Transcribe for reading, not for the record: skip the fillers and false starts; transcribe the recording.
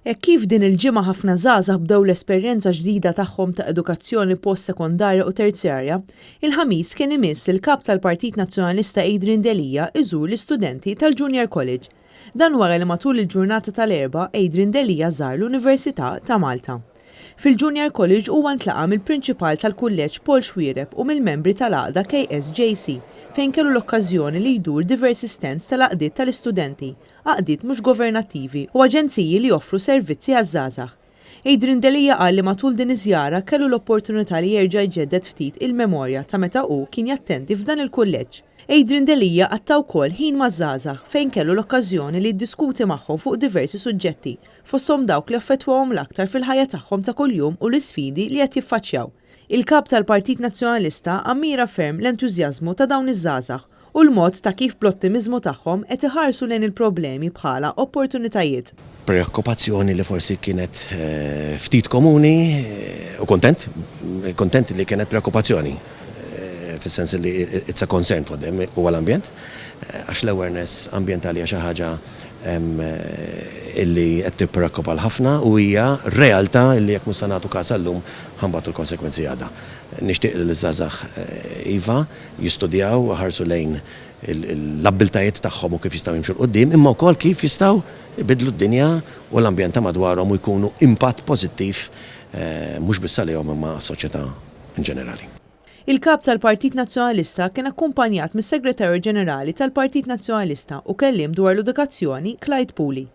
Kif din il-ġimgħa ħafna żgħażagħ bdew l-esperjenza ġdida tagħhom ta' edukazzjoni post-sekondarja u terzjarja, il-ħamis kien imiss il-kap tal-Partit Nazzjonalista Adrian Delija iżur l-istudenti tal-Junior College. Dan wara li matul il-ġurnata tal-erba' Adrian Delija żar l-Università ta' Malta. Fil-Junior College huwa ntlaqa mill-prinċipal tal-kulleġġ Paul Xwiereb u mill-membri tal-għaqda KSJC fejn kellu l-okkażjoni li jdur diversi stands tal-għaqdiet tal-istudenti, għaqdiet mhux governattivi u aġenziji li joffru servizzi għaż-żgħażagħ. Adrian Delija qal li matul din iż-żjara kellu l-opportunità li jerġa' jġedded ftit il-memorja ta' meta hu kien jattendi f'dan il-kulleġġ. Adrian Delija qatta wkoll ħin maż-żgħażagħ fejn kellu l-okkażjoni li jiddiskuti magħhom fuq diversi suġġetti, fosthom dawk li affettwawhom l-aktar fil-ħajja tagħhom ta' kuljum u l-isfidi li qed jiffaċċjaw. Il-kap tal-Partit Nazzjonalista ammira ferm l-entużjażmu ta' dawn iż-żgħażagħ u l-mod ta' kif bl-ottimizmu tagħhom qed iħarsu lejn il-problemi bħala opportunitajiet. Preokkupazzjoni li forsi kienet ftit komuni u kontent li kienet preokkupazzjoni fis-sens li it's a concern for them huwa l-ambjent għax l-awareness ambjentali hija xi ħaġa illi qed tippreokkupa ħafna u hija realtà illi jekk mhux se nagħtu każ llum ħanbagħtu l-konsekwenzi għadha. Nixtieq li l-żgħażagħ iva jistudjaw ħarsu lejn l-abbiltajiet tagħhom u kif jistgħu jimxu l-qudiem, imma wkoll kif jistgħu jbidlu d-dinja u l-ambjent ta' madwarhom u jkunu impatt pożittiv mhux biss għalihom imma s-soċjetà in ġenerali. Il-kap tal-Partit Nazzjonalista kien akkumpanjat mis-Segretarju Ġenerali tal-Partit Nazzjonalista u kelliem dwar l-edukazzjoni Clyde Pooley.